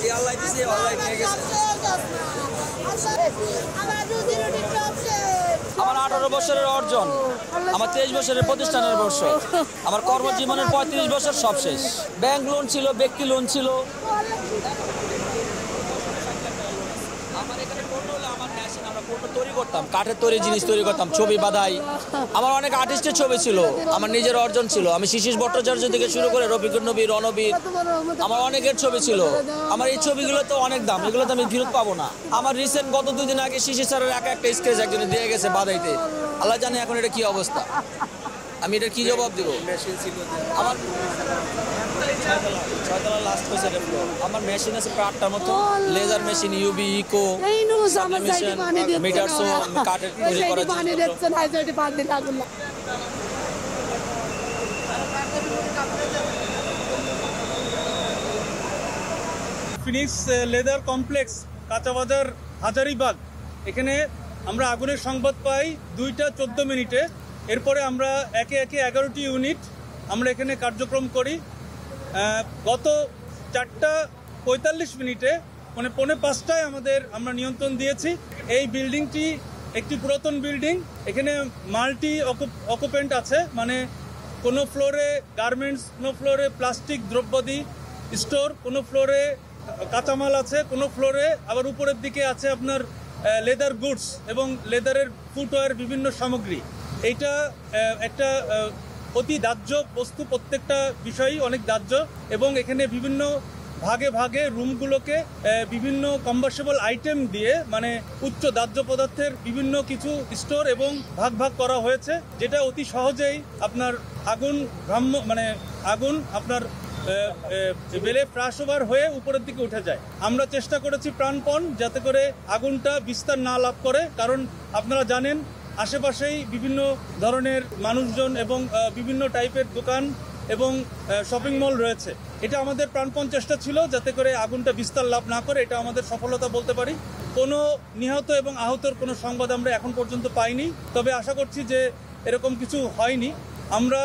যে আল্লাহ দিছে আল্লাহ নিয়ে গেছে। আমার 18 বছরের অর্জন, আমার 23 বছরের প্রতিষ্ঠানের বর্ষ, আমার কর্মজীবনের 35 বছর সব শেষ। ব্যাংক লোন ছিল, ব্যক্তি লোন ছিল। আমার এখানে পণ্য হলো আমার মেশিন, আমরা পণ্য তৈরি করতাম, কাঠের তৈরি জিনিস তৈরি করতাম, ছবি বাঁধাই। আমার অনেক আর্টিস্টের ছবি ছিল, আমার নিজের অর্জন ছিল। আমি শিশির ভট্টাচার্য থেকে শুরু করে রফিকুর নবী, রণবীর, আমার অনেকের ছবি ছিল। আমার এই ছবিগুলো তো অনেক দাম, এগুলো তো আমি ফেরত পাবো না। আমার রিসেন্ট গত 2 দিন আগে শিশির স্যারের একটা স্কেচ একজনে দিয়ে গেছে বাঁধাইতে। আল্লাহ জানে এখন এটা কি অবস্থা, আমি এটা কি জবাব দিব। আমার 6তলা লাস্ট হয়েছে ফ্লোর। আমার মেশিন আছে 8টার মতো, লেজার মেশিন, ইউবি, ইকো, মিটারসো, কাঠের তৈরি করার জন্য। ফিনিক্স লেদার কমপ্লেক্স, কাঁচা বাজার, হাজারিবাগ। এখানে আমরা আগুনের সংবাদ পাই 2টা 14 মিনিটে। এরপরে আমরা একে একে 11টি ইউনিট আমরা এখানে কার্যক্রম করি। গত 4টা 45 মিনিটে মানে 4:45টায় আমরা নিয়ন্ত্রণ দিয়েছি। এই বিল্ডিংটি একটি পুরাতন বিল্ডিং। এখানে মাল্টি অকুপেন্ট আছে, মানে কোনো ফ্লোরে গার্মেন্টস, কোনো ফ্লোরে প্লাস্টিক দ্রব্যাদি স্টোর, কোনো ফ্লোরে কাঁচামাল আছে, কোনো ফ্লোরে আবার উপরের দিকে আছে আপনার লেদার গুডস এবং লেদারের ফুটওয়্যার বিভিন্ন সামগ্রী। এইটা একটা অতি দাহ্য বস্তু, প্রত্যেকটা বিষয়ই অনেক দাহ্য। এবং এখানে বিভিন্ন ভাগে ভাগে রুমগুলোকে বিভিন্ন কম্বাসেবল আইটেম দিয়ে, মানে উচ্চ দাহ্য পদার্থের বিভিন্ন কিছু স্টোর এবং ভাগ ভাগ করা হয়েছে, যেটা অতি সহজেই আপনার আগুন আপনার বেলে ফ্লাশওভার হয়ে উপরের দিকে উঠে যায়। আমরা চেষ্টা করেছি প্রাণপণ যাতে করে আগুনটা বিস্তার না লাভ করে, কারণ আপনারা জানেন আশেপাশেই বিভিন্ন ধরনের মানুষজন এবং বিভিন্ন টাইপের দোকান এবং শপিং মল রয়েছে। এটা আমাদের প্রাণপণ চেষ্টা ছিল যাতে করে আগুনটা বিস্তার লাভ না করে। এটা আমাদের সফলতা বলতে পারি। কোনো নিহত এবং আহতর কোনো সংবাদ আমরা এখন পর্যন্ত পাইনি, তবে আশা করছি যে এরকম কিছু হয়নি। আমরা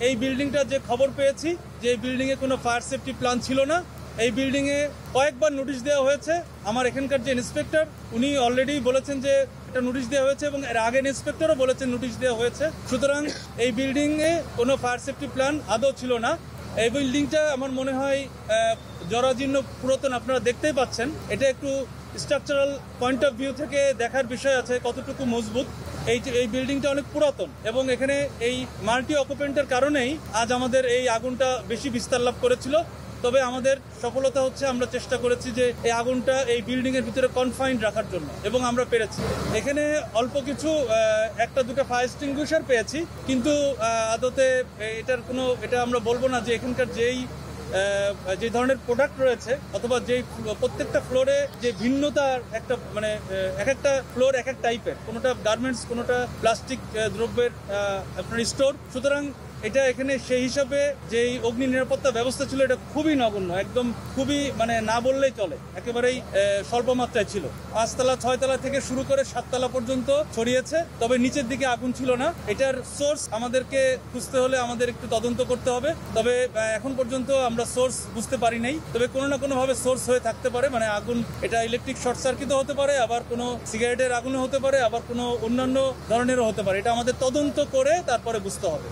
এই বিল্ডিংটা যে খবর পেয়েছি যে এই বিল্ডিংয়ে কোনো ফায়ার সেফটি প্ল্যান ছিল না। এই বিল্ডিংয়ে কয়েকবার নোটিশ দেওয়া হয়েছে। আমার এখানকার যে ইন্সপেক্টর উনি অলরেডি বলেছেন যে এটা নোটিশ দেওয়া হয়েছে এবং এর আগের ইন্সপেক্টরও বলেছেন নোটিশ দেওয়া হয়েছে। সুতরাং এই বিল্ডিংয়ে কোনো ফায়ার সেফটি প্ল্যান আদৌ ছিল না। এই বিল্ডিংটা আমার মনে হয় জরাজীর্ণ, পুরাতন, আপনারা দেখতেই পাচ্ছেন। এটা একটু স্ট্রাকচারাল পয়েন্ট অফ ভিউ থেকে দেখার বিষয় আছে কতটুকু মজবুত। এই বিল্ডিংটা অনেক পুরাতন এবং এখানে এই মাল্টি অকুপেন্টের কারণেই আজ আমাদের এই আগুনটা বেশি বিস্তার লাভ করেছিল। তবে আমাদের সফলতা হচ্ছে আমরা চেষ্টা করেছি যে এই আগুনটা এই বিল্ডিং এর ভিতরে কনফাইন্ড রাখার জন্য এবং আমরা পেরেছি। এখানে অল্প কিছু 1-2টা ফায়ার এক্সটিংগুইশার পেয়েছি, কিন্তু আদতে এটা আমরা বলবো না যে এখানকার যে ধরনের প্রোডাক্ট রয়েছে অথবা প্রত্যেকটা ফ্লোরে যে ভিন্নতার একটা, মানে এক একটা ফ্লোর এক এক টাইপের, কোনোটা গার্মেন্টস, কোনোটা প্লাস্টিক দ্রব্যের আপনার স্টোর। সুতরাং এটা এখানে সেই হিসাবে যে অগ্নি নিরাপত্তা ব্যবস্থা ছিল এটা খুবই নগণ্য, একদম খুবই, মানে না বললেই চলে, একেবারেই স্বল্প মাত্রায় ছিল। 5তলা 6তলা থেকে শুরু করে 7তলা পর্যন্ত ছড়িয়েছে, তবে নিচের দিকে আগুন ছিল না। এটার সোর্স আমাদেরকে খুঁজতে হলে আমাদের একটু তদন্ত করতে হবে। তবে এখন পর্যন্ত আমরা সোর্স বুঝতে পারি নাই। তবে কোনো না কোনো ভাবে সোর্স হয়ে থাকতে পারে, মানে আগুন, এটা ইলেকট্রিক শর্ট সার্কিটও হতে পারে, আবার কোনো সিগারেটের আগুনও হতে পারে, আবার কোনো অন্যান্য ধরনেরও হতে পারে। এটা আমাদের তদন্ত করে তারপরে বুঝতে হবে।